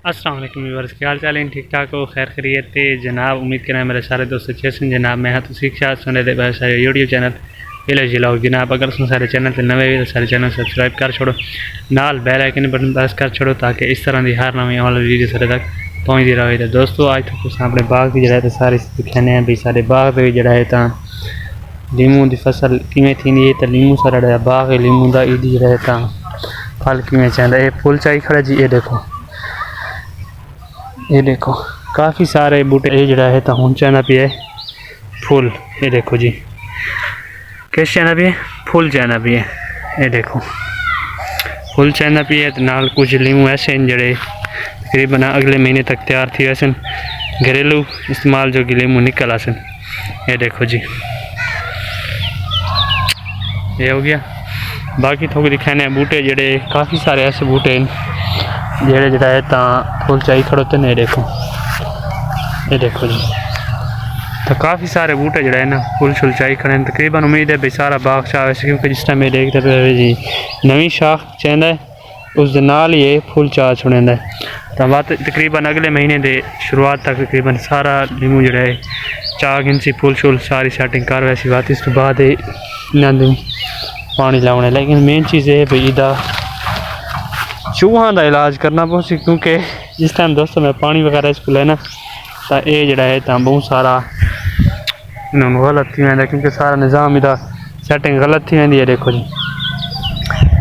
अस्सलाम वालेकुम व्यूअर्स, क्या हाल चाल है? ठीक ठाक हो? खैर खैरियत थे जनाब। उम्मीद करें मेरे सारे दोस्त अच्छे से जनाब। मैं हाँ तो शिक्षा सुने दे बहुत सारे यूट्यूब चैनल विलेज व्लॉग जनाब। अगर तुम सारे चैनल ते नवे भी सारे चैनल सब्सक्राइब कर छोड़ो, नाल बेल आइकन बटन प्रेस कर छोड़ो ताकि इस तरह की हर नवी आने वाली वीडियो सारे तक पहुँचती रहे। तो दोस्तों अज तक तुम अपने बाग की जो सारी दिखाने हैं भी सारे बाग जो है लीमू की फसल किमें थी है। तो लीमू सारा बाग है लीमू का ईदी जो है फल किमें चाहता है। फुल चाहिए खड़ा जी, ये देखो काफ़ी सारे बूटे ये जड़ा है तो हूँ चाहना भी है फुल। ये देखो जी किस चाहना भी है, फुल चाहना भी है। ये देखो फुल चाहना भी है। तो नाल कुछ लीमू ऐसे हैं जड़े तकरीबन अगले महीने तक तैयार थी वैसे घरेलू इस्तेमाल जो कि लीमू निकल आसन। ये देखो जी ये हो गया। बाकी थोड़े दिखाने बूटे जड़े काफ़ी सारे ऐसे बूटे जेड़े जड़ा है फुल चाहिए खड़ोते ने। ये देखो जी तो काफ़ी सारे बूटे जड़ा है ना फुल शुल चाहिए खड़े हैं। तकरीबन उम्मीद है भाई सारा बाग शाह वैसे क्योंकि जिस टाइम देखते पे जी नवी शाख चाहता है उस नाल ही फुल चाह छुड़ेंदा है। तो बात तकरीबन अगले महीने के शुरुआत तक तकरीबन सारा लीमू जड़ा है चाह गिनसी फुल शुल सारी सेटिंग कर वैसी बात। इस तो बाद इन्होंने पानी लाने लेकिन मेन चीज़ है भाई इदा चूहों का इलाज करना पौसी क्योंकि जिस टाइम दोस्तों मैं पानी वगैरह इसको लेना तो ये जड़ा है बहुत सारा इन्होंने गलत थी वह क्योंकि सारा निज़ाम इदा सेटिंग गलत थी वही है। देखो जी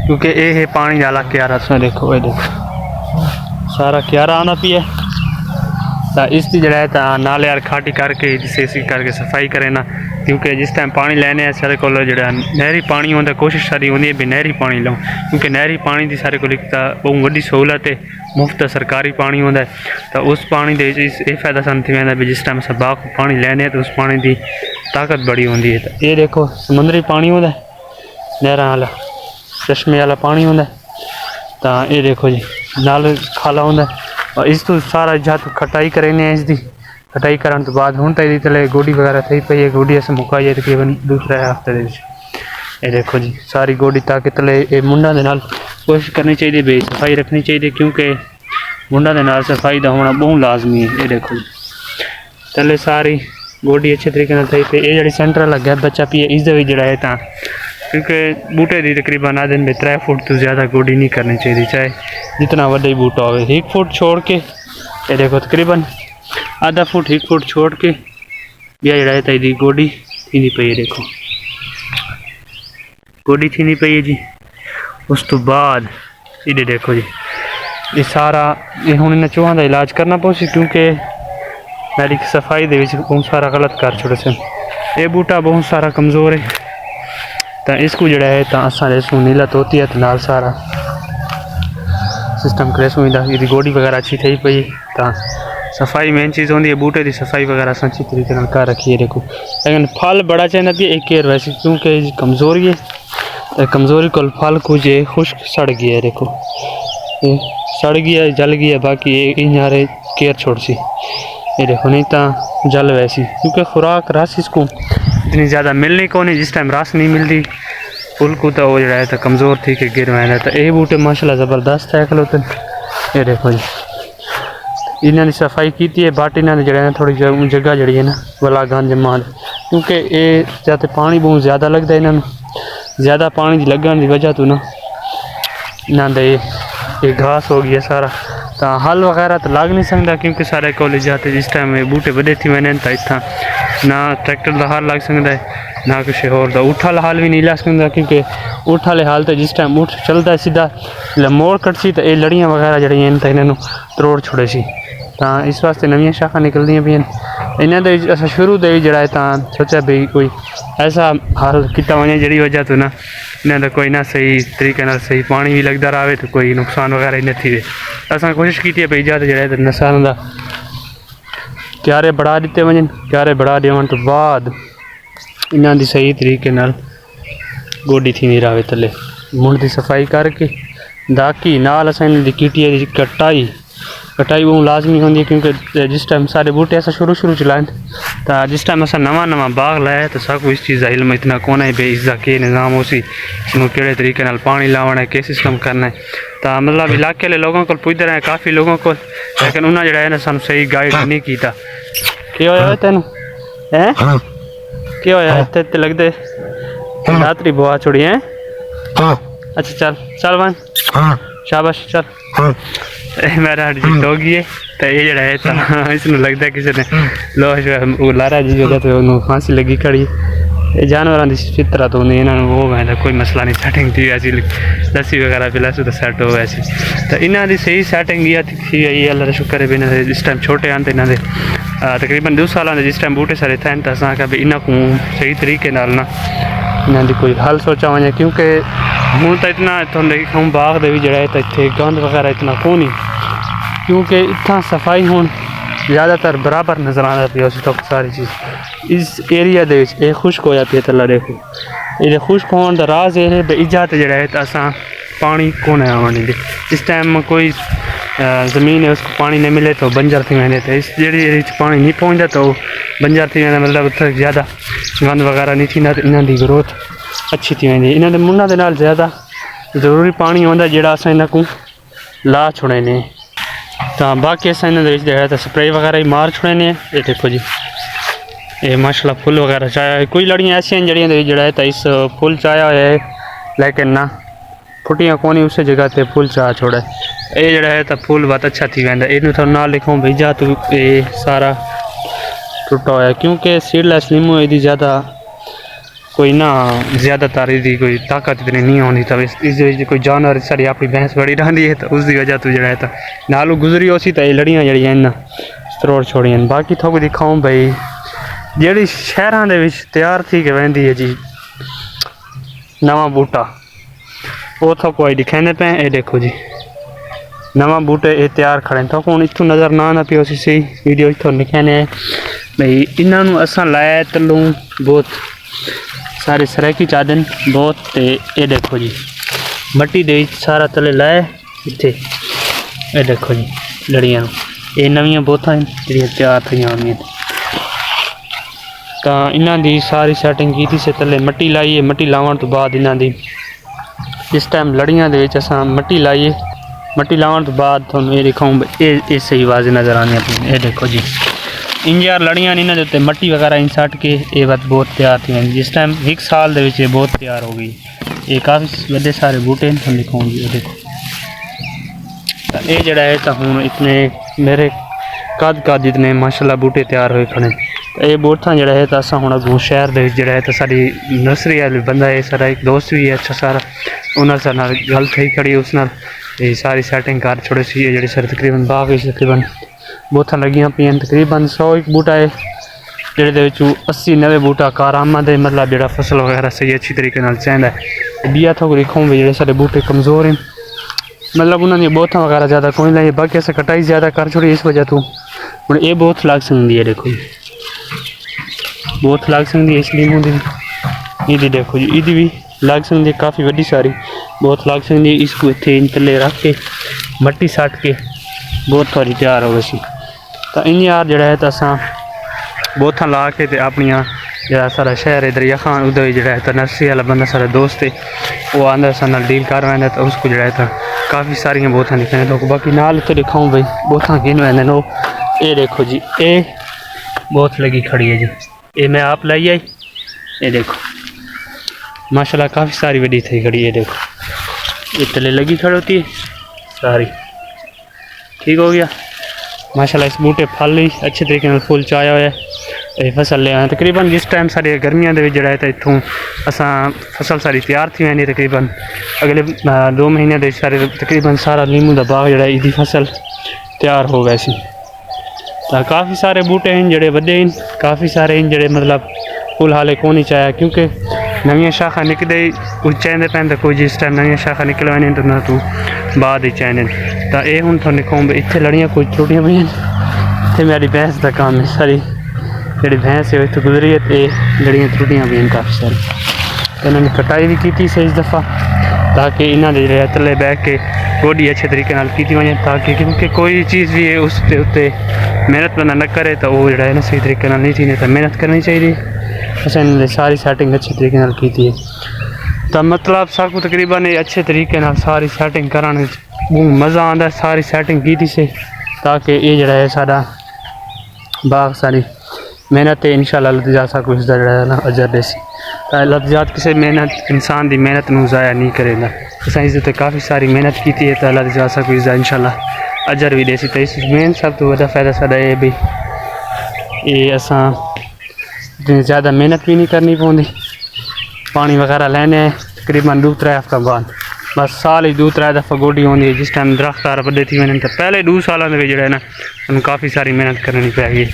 क्योंकि ये पानी वाला क्यारा सुन देखो ये देखो सारा क्यारा आना पी है। तो इसकी जड़ा है नाले यार खाटी करके जिसे करके सफाई करे ना क्योंकि जिस टाइम पानी लेने सारे को जड़ा नहरी पानी होता कोशिश सारी होती है भी नहरी पानी लूँ क्योंकि नहरी पानी की सारे को लिखता बहुत बड़ी सहूलत है। मुफ्त सरकारी पानी होता है तो उस पानी के ये फायदा सन थी वह भी जिस टाइम अस बाग को पानी लेने तो उस पानी की ताकत बड़ी होती है। तो ये देखो समुद्री पानी होता है नहर वाला चश्मे वाला पानी होता है। तो ये देखो जी नाल खाला होता है और इस तो सारा जब खटाई करें इसकी कटाई करने तो बाद हूँ तो ये तले गोडी वगैरह थी पई है। गोडी अस मुका जाए तकरीबन दूसरे हफ्ते ये देखो जी सारी गोडी ताकि तले ये मुंडा के नाल कोशिश करनी चाहिए भाई सफाई रखनी चाहिए क्योंकि मुंडा के नाल सफाई का होना बहुत लाजमी है। ये देखो जी तले सारी गोडी अच्छे तरीके थी पे ये जी सेंटर लगे बच्चा पी है इसके भी जड़ा है क्योंकि बूटे की तकरीबन आदन में 3 फुट तो ज़्यादा गोडी नहीं करनी चाहिए चाहे जितना वही बूटा हो। 1 फुट छोड़ के ये देखो तकरीबन आधा फुट 1 फुट छोड़ के बिया जड़ा है तो गोडी थी पई है। देखो गोडी थी पई है जी। उस तो बाद ये देखो जी ये सारा ये हूँ इन चूहों का इलाज करना पौसी क्योंकि मेरी सफाई दे बहुत सारा गलत कर छोड़े सन। ये बूटा बहुत सारा कमज़ोर है तो इसको जड़ा है तो असा इसको नीलत होती है तो नाल सारा सिस्टम क्रेस होता है। गोडी वगैरह अच्छी थी पई तो सफाई मेन चीज़ होती है बूटे की सफाई वगैरह अच्छी तरीके कर रखी है। देखो लेकिन फल बड़ा चाहिए भी एक केयर वैसे क्योंकि कमज़ोरी है तो कमज़ोरी को फल कुछ खुश्क सड़ गया है। देखो ये सड़ गया जल गया बाकी ये केयर छोड़ सी। ये देखो नहीं तो जल वैसी क्योंकि खुराक रस इसको इतनी ज़्यादा मिलनी कौन है। जिस टाइम रस नहीं मिलती फुल को तो वो जड़ा है तो कमज़ोर थी कि गिर मैंने तो ये बूटे माशाल्लाह ज़बरदस्त है खलोते। ये देखो जी इन्होंने सफाई की है बट इन्होंने जड़ा थोड़ी जगह जड़ी है ना वाला गंद जमा क्योंकि ये जाते पानी बहुत ज़्यादा लगता है इन्होंने ज़्यादा पानी लगन की वजह तो ना इन्होंने ये घास हो गया सारा तो हल वगैरह तो लग नहीं सकता क्योंकि सारे कॉलेज जाते जिस टाइम बूटे बड़े थी मैंने तो इतना ना ट्रैक्टर का हल लग सकता है ना कुछ होर ऊठ वाला हाल भी नहीं लग सकता क्योंकि ऊठ वाले हाल तो जिस टाइम ऊठ चलता है सीधा मोड़ कटसी तो ये लड़ियाँ वगैरह जड़ियाँ तो इन्होंने तरोड़ छोड़े सी। तो इस वास्ते नवी शाखा निकलदियाँ भी इन्होंने अस शुरू से ही जड़ा है तो सोचा भाई कोई ऐसा हल किया वजे जी वजह तो ना इन्होंने कोई ना सही तरीके सही पानी भी लगता रहे तो कोई नुकसान वगैरह नहीं थी। अस कोशिश की भाई ज़्यादा जड़ा है नसान का क्यारे बढ़ा दिते वजन क्यारे बढ़ा देवन तो बाद इन्हों की सही तरीके गोडी थी नहीं रहे थले मुंड की सफाई करके दाकी नाल अस इन कीटी कटाई बहुत लाजमी होंगी क्योंकि जिस टाइम सारे बूटे ऐसा शुरू चलाएं तो जिस टाइम अस नवा बाग लाया तो सब इस चीज़ का इल्म इतना कौन है भाई इसका के निज़ाम हो सी इसमें किड़े तरीके नाल पानी लाना है के सिस्टम करना है तो मतलब इलाके वाले लोगों को पुछते रहे काफ़ी लोगों को लेकिन उन्हें जरा है ना सानू सही गाइड नहीं किया क्या होया तेन है क्या होया इतने लगते रात्रि बुआ छोड़ी है अच्छा चल चल बन शाबाश चल मेरा जी डॉगी है तो ये जरा है तो इसमें लगता है किसी ने लो लारा जी जगह तो उन्होंने फांसी लगी खड़ी ये जानवरों की फितरत होनी इन्होंने वो मैं कोई मसला नहीं सेटिंग थी ऐसी लस्सी वगैरह पिला तो सेट हो वैसी तो इन्हों की सही सेटिंग ये थी अल्लाह का शुक्र है भी इन्होंने जिस टाइम छोटे हैं तो इन्होंने तकरीबन 2 साल जिस टाइम बूटे सारे थे तो अस भी इन्हों को सही तरीके ना इन्हों की कोई हल सोचा वजे क्योंकि हूँ तो इतना इतों देखूँ बाग दे भी जरा तो इतने गंद वगैरह इतना कौन ही क्योंकि इतना सफाई हूँ ज़्यादातर बराबर नज़र आता पे उस तक सारी चीज़ इस एरिया दे खुश्क होया पे तला देखो ये खुश्क होने का राज ये है इजात जरा है तो असा पानी कौन है आने दे जिस टाइम कोई ज़मीन है उसको पानी नहीं मिले तो बंजर थी वेंदे तो इस जड़ी पानी नहीं पहुँचता तो बंजर थी वेंदे मतलब उत्थे ज़्यादा गंद वगैरह नहीं थी तो इन्हों की ग्रोथ अच्छी थी वेंदी इन्हों के मुन्ना दे नाल ज़्यादा जरूरी पानी आता जोड़ा अस इन्हों को ला छुड़े ने तो बाकी अस इन्होंने तो स्प्रे वगैरह ही मार छुड़े ने ये देखो जी ये माशाल्लाह फुल वगैरह चाया कोई लड़ियाँ ऐसी जड़ियाँ जड़ा है तो इस फुल चाया हुआ है लेकिन ना फुटियाँ कौन उस जगह पर फुल चाह छोड़ा ये जड़ा है तो फुल बहुत अच्छा थी वेंदा इनू थोड़ा ना लिखूँ भाई जा तू ये सारा टुटा हुआ क्योंकि सीडलेस नीमू यदि ज़्यादा कोई ना ज़्यादातर यदि कोई ताकत इतनी नहीं होनी तो इस कोई जानवर सारी अपनी भैंस बड़ी रही है तो उसकी वजह तो जड़ा है तो नालू गुजरी हो सी तो ये लड़ियाँ जड़ियाँ इन्हें तरोड़ छोड़ियाँ बाकी थोड़ा दिखाऊँ भाई जी शहरों के तैयार थी कि वही है जी नवा बूटा वो तो कोई दिखाने पे ये देखो जी नवा बूटे ये तैयार खड़े तो हूँ इतों नज़र ना पियो सही वीडियो इतों दिखाने भाई इन्हों असा लाया तलूँ बहुत सारे सरैकी चादन बहुत ये देखो जी मट्टी दे सारा तले लाए इतने ये देखो जी लड़ियाँ ये नवियाँ बोतां जी तैयार थी आनी तो इन्हों की सारी सैटिंग की थी से तले मट्टी लाइए मट्टी लावन तो बाद इन्हों की इस टाइम लड़ियाँ असा मट्टी लाइए मट्टी लावन तो बाद थोड़ा ये दिखाऊँ ये सही वाजे नज़र आने अपनी ये देखो जी इन यार लड़ियाँ इन्हों के उत्ते मट्टी वगैरह इन सट के ये बात बहुत तैयार थी जिस टाइम 1 साल के बहुत तैयार हो गई ये काफ़ी बड़े सारे बूटे थोड़ा दिखाऊँगी ये देखो ये जड़ा है तो हूँ इतने मेरे कद जितने माशाल्लाह बूटे तैयार हुए खड़े ये बोटा जड़ा है तो अस हूँ अगू शहर जड़ा है तो साड़ी नर्सरी वाले बंदा है सारा एक दोस्त भी है अच्छा सारा उन्होंने गल थी खड़ी उस ये सारी सैटिंग कर छोड़े सी जी सर तकरीबन बाग तकरीबन बोथा लगियाँ पी तकरीबन 100 एक बूटा है जे 80-90 बूटा कारामा दे मतलब जो फसल वगैरह सही अच्छी तरीके चाहिए बिया थोक दिखाऊँ भी जो सारे बूटे कमज़ोर हैं मतलब उन्होंने बोथा वगैरह ज़्यादा कोई लाई बाकी अस कटाई ज़्यादा कर छोड़ी इस वजह तो हूँ ये बोथ लग सकती है देखो जी बोथ लग सकती है इसलिए ये देखो जी ये भी लग सकती है काफ़ी वड्डी सारी बहुत लग सकती है इसको इतने इन तले रख के मट्टी सट के बहुत थोड़ी तैयार हो गई तो इन यार जड़ा है तो अस बोथा ला के अपनिया जरा सारा शहर इधर यखान उधर जड़ा है तो नर्सरी वाला बंदा सारा दोस्त है वो आंदा साल डील कर रहा तो उसको जड़ा है तो काफ़ी सारियाँ बोथा दिखाने तो बाकी नाल तो दिखाऊँ भाई बोथा गिन वह नो ये देखो जी ये बहुत लगी खड़ी है जी ये मैं आप लाई आई ये देखो माशाल्लाह काफ़ी सारी वड्डी थी खड़ी है देखो ये तले लगी खड़ी होती है सारी ठीक हो गया माशाल्लाह इस बूटे फल ही अच्छे तरीके फुल चाया हुआ है ये फसल ले आए तकरीबन जिस टाइम सारी गर्मियों के जड़ा है तो इतों असा फसल सारी तैयार थी वैनी तकरीबन अगले 2 महीने के सारे तकरीबन सारा नींबू का बाग जड़ा इसकी फसल तैयार हो गए सी तो काफ़ी सारे बूटे हैं जड़े बड़े हैं काफ़ी सारे हैं जड़े मतलब फुल हाले को नहीं चाया क्योंकि नवी शाखा निकलते कुछ चाहते पैन तो कोई जिस टाइम नवी शाखा निकल वही तो ना तू बाद ही चाहते तो ये हूँ थोड़ा दिखाऊँ इतने लड़ियाँ कुछ टूटियाँ पी इतने मेरी भैंस का काम है सारी जी भैंस है इतने गुजरी है तो लड़ियाँ त्रुटियाँ भी हैं काफ़ी सारी तो इन्होंने कटाई भी की थी इस दफ़ा तो ताकि इन्हों के थले बह के गोडी अच्छे तरीके नाल की वजे, ताकि क्योंकि कोई चीज़ भी है उस उत्ते मेहनत बंदा न करे तो वो जो है ना सही तरीके नाल नहीं थी, तो मेहनत करनी चाहिए। असें सारी सैटिंग अच्छे तरीके नाल की है, तो मतलब साकू तकरीबन अच्छे तरीके नाल सारी सैटिंग कराने मज़ा आता, सारी सैटिंग की से, ताकि ये जड़ा है सारा बाग सारी मेहनत है इंशाल्लाह अल्लाह जा सकू इसका जड़ा ना अजर देसी। तो अल्लाह जात किसी मेहनत इंसान की मेहनत नूं ज़ाया नहीं करेगा। असां इसते काफ़ी सारी मेहनत की है, तो अल्लाह जा सकू इसका इंशाल्लाह अजर भी देसी। तो इस मेन सब तो वड्डा फ़ायदा साडा ये भी ये असां इतनी ज़्यादा मेहनत भी नहीं करनी पौंदी। पानी वगैरह लेने तकरीबन 2-3 हफ्ता बाद बस साल ही 2-3 दफ़ा गोडी होती है। जिस टाइम दरख्त सारा बड़े थी वजन तो पहले 2 सालों में जो है ना हम काफ़ी सारी मेहनत करनी पैगी।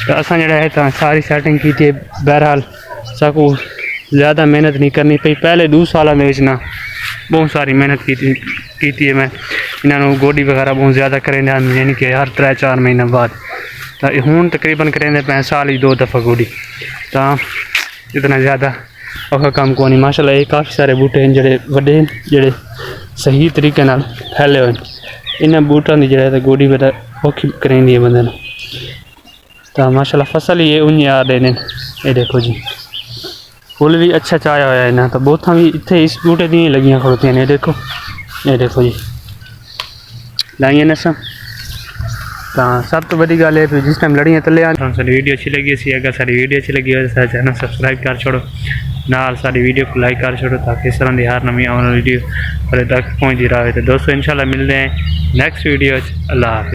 तो असा जड़ा है तो सारी सैटिंग की थी। बहरहाल सबको ज़्यादा मेहनत नहीं करनी पई। पहले 2 सालों में ना बहुत सारी मेहनत की है मैं। इन्होंने गोडी वगैरह बहुत ज़्यादा करें, यानी कि हर 3-4 महीने बाद। तो हूँ तकरीबन करें पे साल ही 2 दफ़ा गोडी, तो इतना ज़्यादा औखा काम को नहीं। माशाल्लाह ये काफ़ी सारे बूटे हैं जोड़े वड्डे जोड़े सही तरीके नाल फैले हुए। इन्हें बूटा की जो गोडी बड़ा औखी करेंदी है बंदे। तो माशाल्लाह फसल ही उन्हें आ रहे हैं। ये देखो जी फुल भी अच्छा चाया हुआ है ना, तो बोथा भी इतने इस बूटे दी लगियाँ खड़ोतियाँ ने। देखो ये देखो जी लाइया ने सब तो बड़ी गल है जिस टाइम लड़ियाँ तले आ। सारी वीडियो अच्छी लगी सी, अगर सारी वीडियो अच्छी लगी हो तो चैनल सबसक्राइब कर छोड़ो, नाल सारी वीडियो को लाइक कर छोड़ो, ताकि इस तरह की हर नवी आने वीडियो तक पहुँचती रहे। तो दोस्तों इंशाल्लाह मिलते हैं नेक्स्ट वीडियो। अल्लाह हाफ़िज़।